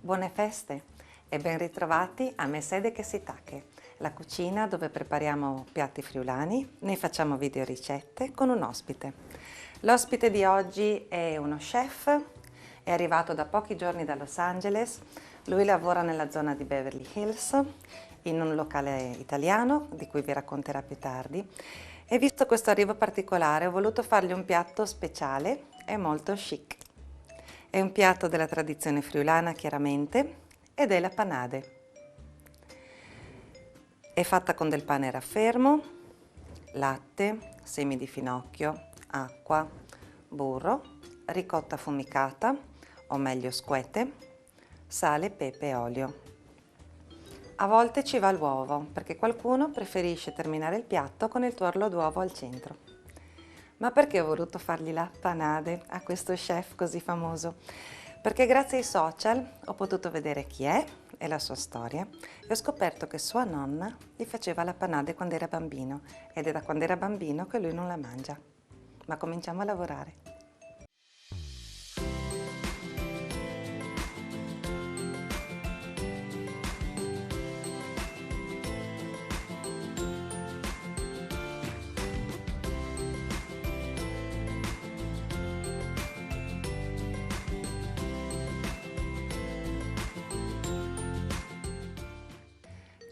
Buone feste e ben ritrovati a Mesede che Sitake, la cucina dove prepariamo piatti friulani, ne facciamo video ricette con un ospite. L'ospite di oggi è uno chef, è arrivato da pochi giorni da Los Angeles, lui lavora nella zona di Beverly Hills in un locale italiano di cui vi racconterà più tardi e visto questo arrivo particolare ho voluto fargli un piatto speciale e molto chic. È un piatto della tradizione friulana chiaramente ed è la panade. È fatta con del pane raffermo, latte, semi di finocchio, acqua, burro, ricotta affumicata o meglio squete, sale, pepe e olio. A volte ci va l'uovo perché qualcuno preferisce terminare il piatto con il tuorlo d'uovo al centro. Ma perché ho voluto fargli la panade a questo chef così famoso? Perché grazie ai social ho potuto vedere chi è e la sua storia e ho scoperto che sua nonna gli faceva la panade quando era bambino ed è da quando era bambino che lui non la mangia. Ma cominciamo a lavorare.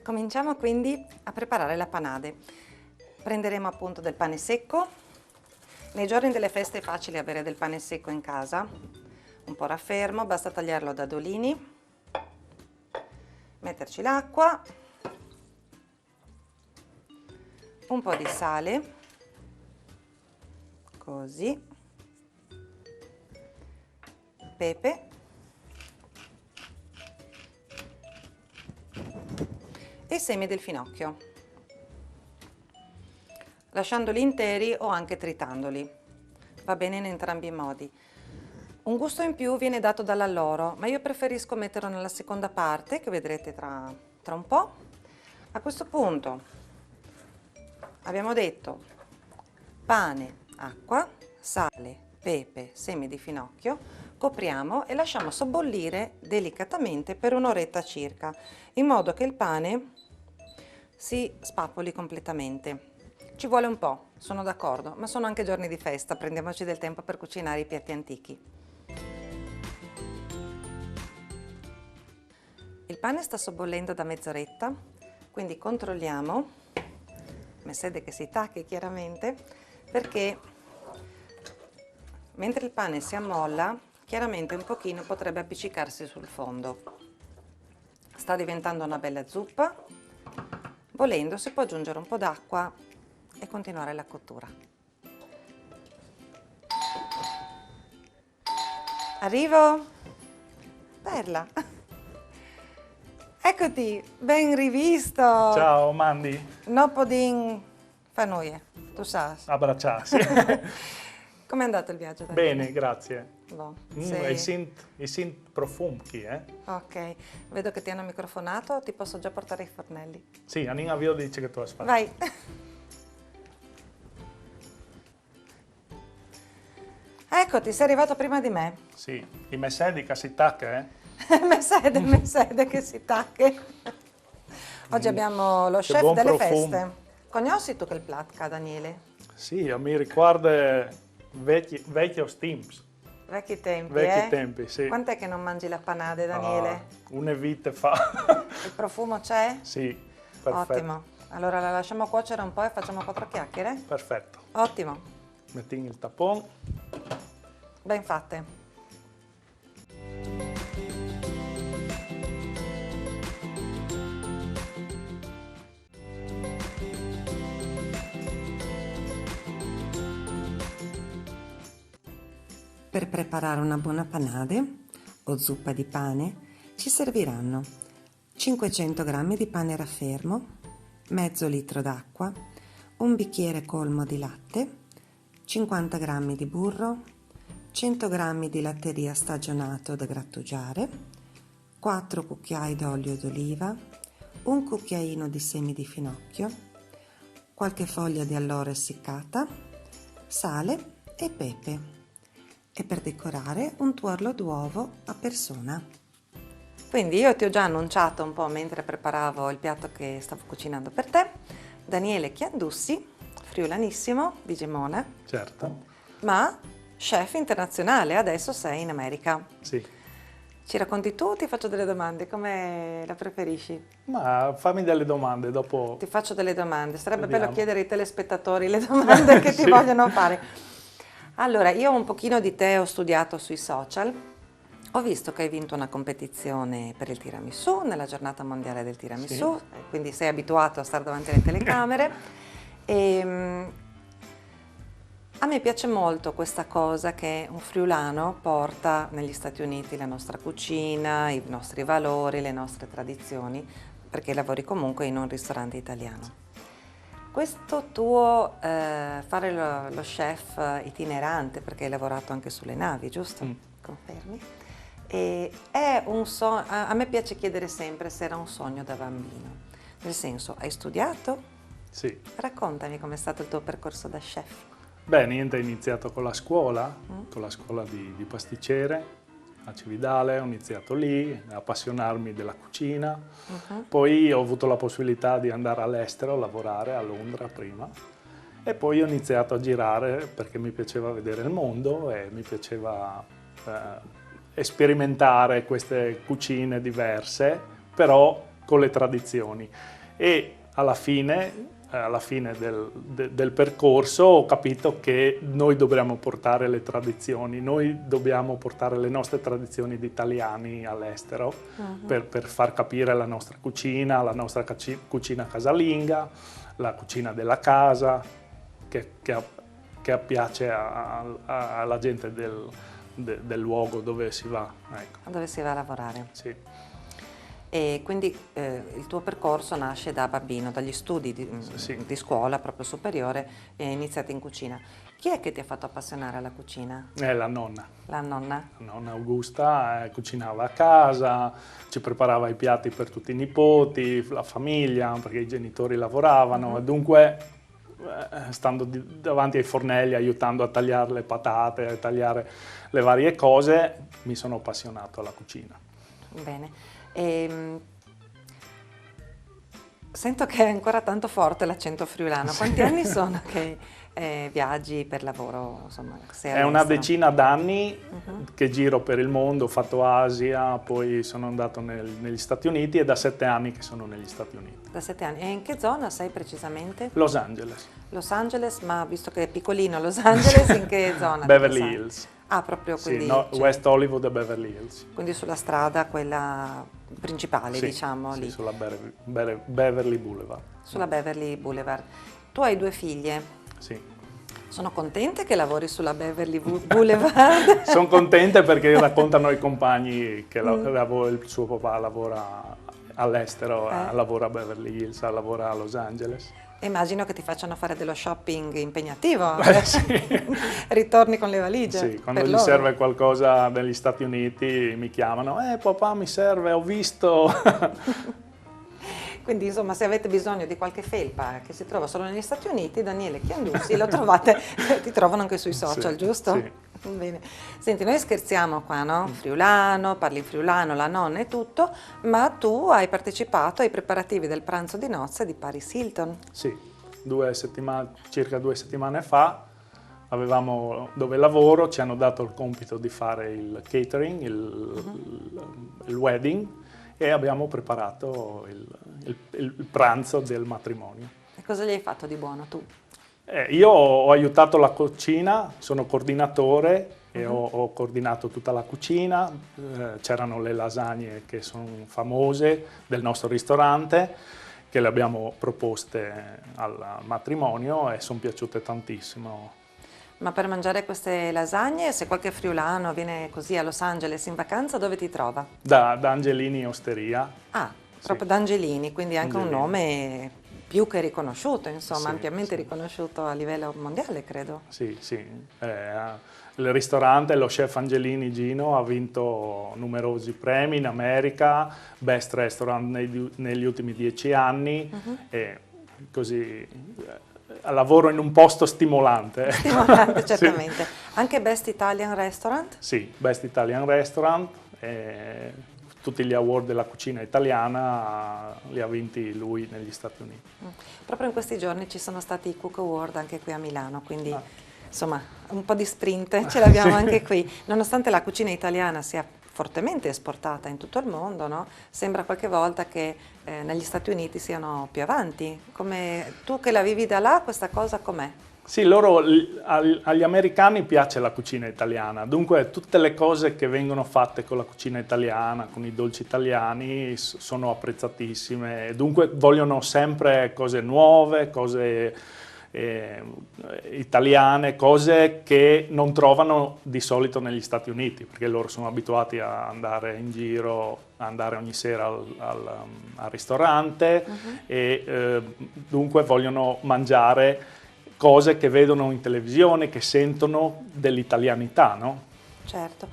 Cominciamo quindi a preparare la panade. Prenderemo appunto del pane secco. Nei giorni delle feste è facile avere del pane secco in casa, un po' raffermo, basta tagliarlo a dadolini, metterci l'acqua, un po' di sale, così, pepe, e i semi del finocchio, lasciandoli interi o anche tritandoli, va bene in entrambi i modi. Un gusto in più viene dato dall'alloro, ma io preferisco metterlo nella seconda parte, che vedrete tra un po'. A questo punto abbiamo detto pane, acqua, sale, pepe, semi di finocchio, copriamo e lasciamo sobbollire delicatamente per un'oretta circa, in modo che il pane si spappoli completamente. Ci vuole un po', sono d'accordo, ma sono anche giorni di festa, prendiamoci del tempo per cucinare i piatti antichi. Il pane sta sobbollendo da mezz'oretta, quindi controlliamo, Mesede che Sitake chiaramente, perché mentre il pane si ammolla, chiaramente un pochino potrebbe appiccicarsi sul fondo. Sta diventando una bella zuppa. Volendo si può aggiungere un po' d'acqua e continuare la cottura. Arrivo? Perla! Eccoti, ben rivisto! Ciao Mandy, No podin fanoie, tu sai. abbracciarsi. Com'è andato il viaggio? Daniele? Bene, grazie. Boh, I sint profumchi, eh? Ok, vedo che ti hanno microfonato, ti posso già portare i fornelli. Sì, Anina Avio dice che tu hai fatto. Vai! Eccoti, sei arrivato prima di me. Sì, i Mesedi Casitac, Mesede che si tacche. Oggi abbiamo lo chef buon delle profumo. feste. Conosci tu quel platka, Daniele? Sì, mi ricorda vecchio Steams. Vecchi tempi, Vecchi tempi, sì. Quant'è che non mangi la panade, Daniele? Ah, una vita fa. Il profumo c'è? Sì, perfetto. Ottimo. Allora la lasciamo cuocere un po' e facciamo 4 chiacchiere? Perfetto. Ottimo. Metti il tapon. Ben fatte. Per preparare una buona panade o zuppa di pane ci serviranno 500 g di pane raffermo, mezzo litro d'acqua, un bicchiere colmo di latte, 50 g di burro, 100 g di latteria stagionato da grattugiare, 4 cucchiai d'olio d'oliva, un cucchiaino di semi di finocchio, qualche foglia di alloro essiccata, sale e pepe. E per decorare un tuorlo d'uovo a persona. Quindi io ti ho già annunciato un po' mentre preparavo il piatto che stavo cucinando per te. Daniele Chiandussi, friulanissimo di Gemona, Certo, ma chef internazionale, adesso sei in America. sì. Ci racconti tu o ti faccio delle domande? Come la preferisci? Ma fammi delle domande, dopo Ti faccio delle domande, sarebbe Vediamo. bello chiedere ai telespettatori le domande che ti Sì. vogliono fare. Allora, io un pochino di te ho studiato sui social, ho visto che hai vinto una competizione per il tiramisù, nella giornata mondiale del tiramisù, quindi sei abituato a stare davanti alle telecamere. A me piace molto questa cosa che un friulano porta negli Stati Uniti, la nostra cucina, i nostri valori, le nostre tradizioni, perché lavori comunque in un ristorante italiano. Questo tuo fare lo chef itinerante, perché hai lavorato anche sulle navi, giusto? Confermi? E è un sogno, a me piace chiedere sempre se era un sogno da bambino, nel senso, hai studiato? sì. Raccontami com'è stato il tuo percorso da chef. Beh, niente, ho iniziato con la scuola di pasticcere a Cividale, ho iniziato lì a appassionarmi della cucina, poi ho avuto la possibilità di andare all'estero a lavorare a Londra prima e poi ho iniziato a girare perché mi piaceva vedere il mondo e mi piaceva sperimentare queste cucine diverse, però con le tradizioni. E alla fine del percorso ho capito che noi dobbiamo portare le tradizioni, noi dobbiamo portare le nostre tradizioni di italiani all'estero per far capire la nostra cucina cucina casalinga, la cucina della casa, che piace alla gente del luogo dove si va. Ecco. Dove si va a lavorare. Sì. E quindi il tuo percorso nasce da bambino, dagli studi di scuola proprio superiore, iniziati in cucina. Chi è che ti ha fatto appassionare alla cucina? La nonna. La nonna? La nonna Augusta cucinava a casa, ci preparava i piatti per tutti i nipoti, la famiglia, perché i genitori lavoravano e dunque stando davanti ai fornelli, aiutando a tagliare le patate, a tagliare le varie cose, mi sono appassionato alla cucina. Bene. Sento che è ancora tanto forte l'accento friulano. Quanti anni sono che viaggi per lavoro? Insomma, è una decina d'anni che giro per il mondo, ho fatto Asia, poi sono andato negli Stati Uniti e da 7 anni che sono negli Stati Uniti. Da 7 anni. E in che zona sei precisamente? Los Angeles. Los Angeles, ma visto che è piccolino Los Angeles, in che zona? Beverly Hills. Ah, proprio quindi... Sì, no, West Hollywood e Beverly Hills. Quindi sulla strada, quella principale, sì, diciamo, sì, lì. sulla Beverly Boulevard. Sulla Beverly Boulevard. Tu hai 2 figlie. Sì. Sono contente che lavori sulla Beverly Boulevard? Sono contente perché raccontano i compagni che il suo papà lavora all'estero, lavora a Beverly Hills, lavora a Los Angeles. Immagino che ti facciano fare dello shopping impegnativo. Sì. Ritorni con le valigie. Sì, quando gli serve qualcosa negli Stati Uniti mi chiamano, papà mi serve, ho visto. Quindi insomma se avete bisogno di qualche felpa che si trova solo negli Stati Uniti, Daniele Chiandussi lo trovate, ti trovano anche sui social, sì, giusto? Sì. Bene. Senti, noi scherziamo qua, no? Friulano, parli friulano, la nonna e tutto, ma tu hai partecipato ai preparativi del pranzo di nozze di Paris Hilton. Sì, circa 2 settimane fa dove lavoro ci hanno dato il compito di fare il catering, il wedding e abbiamo preparato il pranzo del matrimonio. E cosa gli hai fatto di buono tu? Io ho aiutato la cucina, sono coordinatore e ho coordinato tutta la cucina, c'erano le lasagne che sono famose del nostro ristorante, che le abbiamo proposte al matrimonio e sono piaciute tantissimo. Ma per mangiare queste lasagne, se qualche friulano viene così a Los Angeles in vacanza, dove ti trova? Da Angelini Osteria. Ah, proprio da Angelini, quindi anche Angelini. un nome più che riconosciuto, insomma, Sì, ampiamente riconosciuto a livello mondiale, credo. Sì, sì. Il ristorante, lo chef Angelini Gino, ha vinto numerosi premi in America, Best Restaurant negli ultimi 10 anni e così lavoro in un posto stimolante. Stimolante, certamente. Sì. Anche Best Italian Restaurant? Sì, Best Italian Restaurant, tutti gli award della cucina italiana li ha vinti lui negli Stati Uniti. Proprio in questi giorni ci sono stati i Cook Award anche qui a Milano, quindi insomma un po' di sprint ce l'abbiamo anche qui. Nonostante la cucina italiana sia fortemente esportata in tutto il mondo, no? Sembra qualche volta che negli Stati Uniti siano più avanti. Come tu che la vivi da là, questa cosa com'è? Sì, agli americani piace la cucina italiana, dunque tutte le cose che vengono fatte con la cucina italiana, con i dolci italiani, sono apprezzatissime, dunque vogliono sempre cose nuove, cose italiane, cose che non trovano di solito negli Stati Uniti, perché loro sono abituati a andare in giro, a andare ogni sera al ristorante e dunque vogliono mangiare cose che vedono in televisione, che sentono dell'italianità, no? Certo.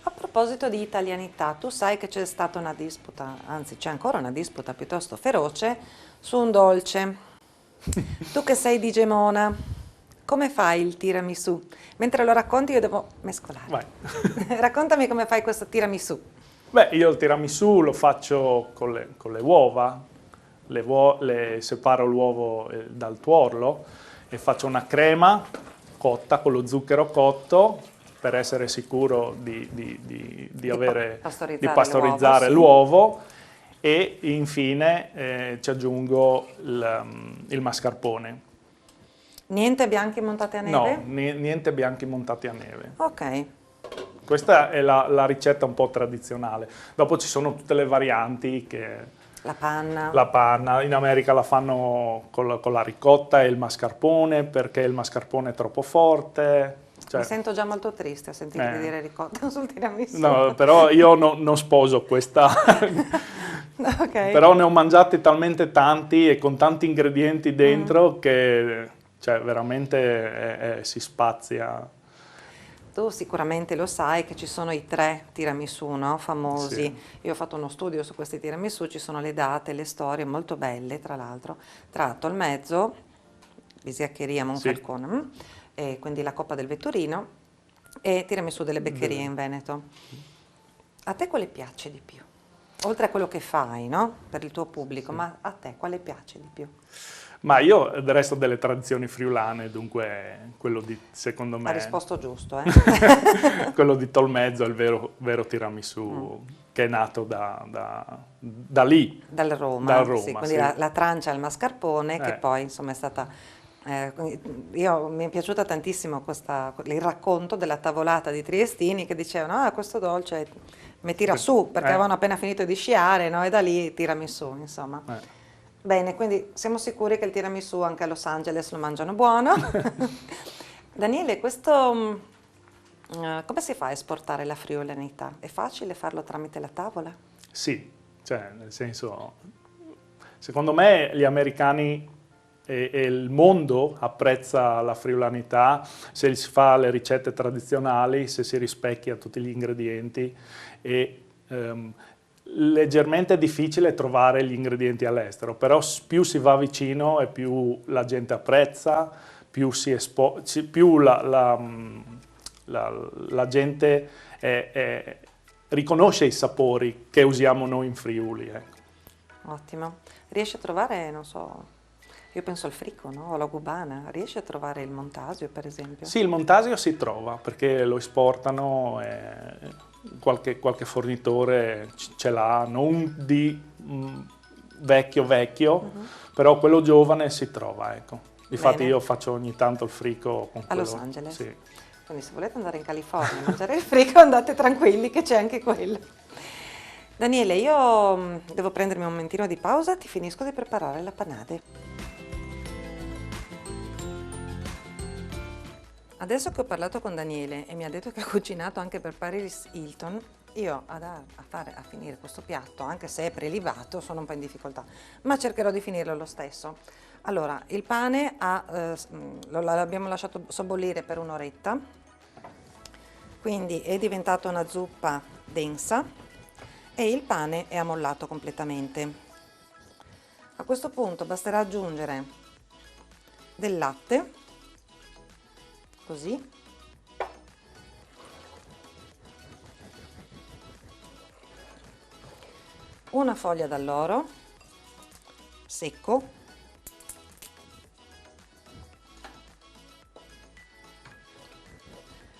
A proposito di italianità, tu sai che c'è stata una disputa, anzi c'è ancora una disputa piuttosto feroce su un dolce. Tu che sei di Gemona, come fai il tiramisù? Mentre lo racconti io devo mescolare. Vai. Raccontami come fai questo tiramisù. Beh, io il tiramisù lo faccio con le uova, separo l'uovo dal tuorlo e faccio una crema cotta con lo zucchero cotto per essere sicuro di pastorizzare l'uovo e infine ci aggiungo il mascarpone. Niente bianchi montati a neve? No, niente bianchi montati a neve. Ok. Questa è la ricetta un po' tradizionale. Dopo ci sono tutte le varianti che... La panna. La panna, in America la fanno con la ricotta e il mascarpone perché il mascarpone è troppo forte. Cioè, mi sento già molto triste a sentirti dire ricotta sul tiramisù. No, però io non sposo questa. Okay. Però ne ho mangiati talmente tanti e con tanti ingredienti dentro che cioè, veramente si spazia. Tu sicuramente lo sai che ci sono i 3 tiramisù, no? Famosi. Sì. Io ho fatto uno studio su questi tiramisù, ci sono le date, le storie molto belle, tra l'altro. Tratto al mezzo, Bisiaccheria Monfalcone, e quindi la Coppa del Vetturino e tiramisù delle Beccherie in Veneto. A te quale piace di più? Oltre a quello che fai, no? Per il tuo pubblico, ma a te quale piace di più? Ma io del resto delle tradizioni friulane, dunque quello di, secondo me... Ha risposto giusto, quello di Tolmezzo è il vero tiramisù che è nato da lì. Dal Roma, Dal Roma, sì, quindi sì. la trancia al mascarpone che poi insomma è stata... mi è piaciuta tantissimo il racconto della tavolata di triestini che dicevano questo dolce mi tira su perché avevano appena finito di sciare, no? E da lì tiramisù, insomma. Bene, quindi siamo sicuri che il tiramisù anche a Los Angeles lo mangiano buono. Daniele, questo come si fa a esportare la friolanità? È facile farlo tramite la tavola? Sì, cioè nel senso, secondo me gli americani e il mondo apprezza la friolanità se si fa le ricette tradizionali, se si rispecchia tutti gli ingredienti e leggermente è difficile trovare gli ingredienti all'estero, però più si va vicino e più la gente apprezza, più la gente riconosce i sapori che usiamo noi in Friuli. Ecco. Ottimo. Riesci a trovare, non so, io penso al fricco, no? O alla gubana. Riesci a trovare il montasio, per esempio? Sì, il montasio si trova perché lo esportano. Qualche fornitore ce l'ha, non di vecchio, però quello giovane si trova, ecco. Difatti io faccio ogni tanto il frico con quello. A Los Angeles? Sì. Quindi se volete andare in California a mangiare il frico andate tranquilli che c'è anche quello. Daniele, io devo prendermi un momentino di pausa, ti finisco di preparare la panade. Adesso che ho parlato con Daniele e mi ha detto che ha cucinato anche per Paris Hilton, io a finire questo piatto, anche se è prelibato, sono un po' in difficoltà, ma cercherò di finirlo lo stesso. Allora, il pane l'abbiamo lasciato sobbollire per un'oretta, quindi è diventata una zuppa densa e il pane è ammollato completamente. A questo punto basterà aggiungere del latte, così, una foglia d'alloro secco,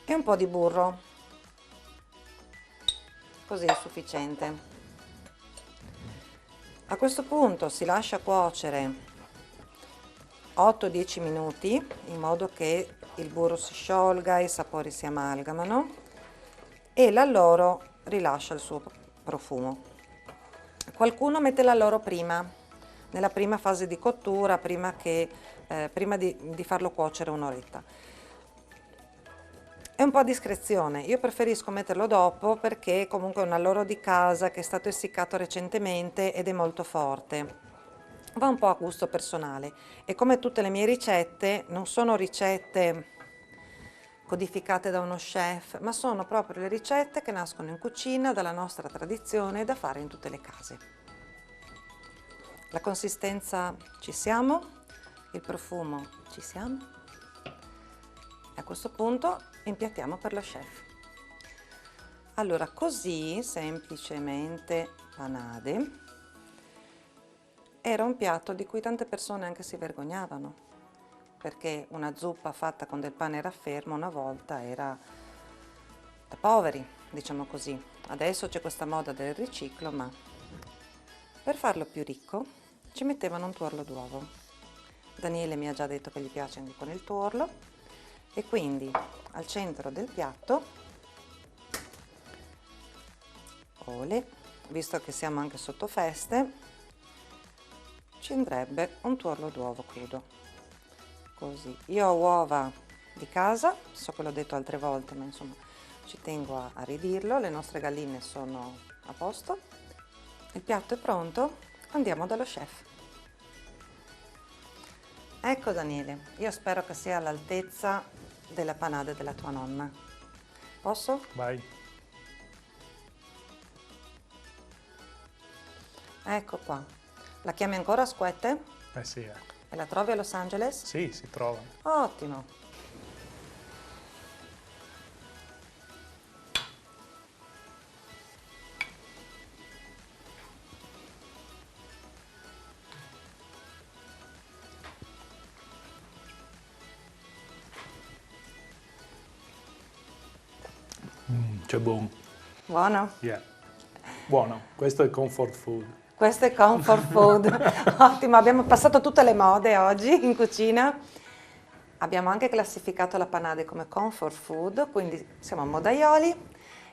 e un po' di burro, così è sufficiente. A questo punto si lascia cuocere 8-10 minuti in modo che il burro si sciolga, i sapori si amalgamano e l'alloro rilascia il suo profumo. Qualcuno mette l'alloro prima, nella prima fase di cottura, prima di farlo cuocere un'oretta. È un po' a discrezione, io preferisco metterlo dopo perché comunque è un alloro di casa che è stato essiccato recentemente ed è molto forte. Va un po' a gusto personale e come tutte le mie ricette non sono ricette codificate da uno chef, ma sono proprio le ricette che nascono in cucina dalla nostra tradizione da fare in tutte le case. La consistenza ci siamo, il profumo ci siamo e a questo punto impiattiamo per lo chef. Allora, così semplicemente panade era un piatto di cui tante persone anche si vergognavano, perché una zuppa fatta con del pane raffermo una volta era da poveri, diciamo così. Adesso c'è questa moda del riciclo, ma per farlo più ricco ci mettevano un tuorlo d'uovo. Daniele mi ha già detto che gli piace anche con il tuorlo e quindi al centro del piatto, olè, visto che siamo anche sotto feste, ci andrebbe un tuorlo d'uovo crudo. Così. Io ho uova di casa, so che l'ho detto altre volte, ma insomma ci tengo a ridirlo, le nostre galline sono a posto, il piatto è pronto, andiamo dallo chef. Ecco Daniele, io spero che sia all'altezza della panade della tua nonna. Posso? Vai. Ecco qua. La chiami ancora squette? Eh sì, E la trovi a Los Angeles? Sì, si trova. Ottimo. C'è buono. Buono? Yeah. Buono, questo è comfort food. Questo è comfort food. Ottimo, abbiamo passato tutte le mode oggi in cucina. Abbiamo anche classificato la panade come comfort food, quindi siamo modaioli.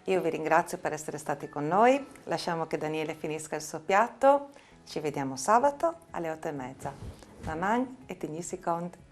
Io vi ringrazio per essere stati con noi. Lasciamo che Daniele finisca il suo piatto. Ci vediamo sabato alle 8:30. Maman e Tigny si compte.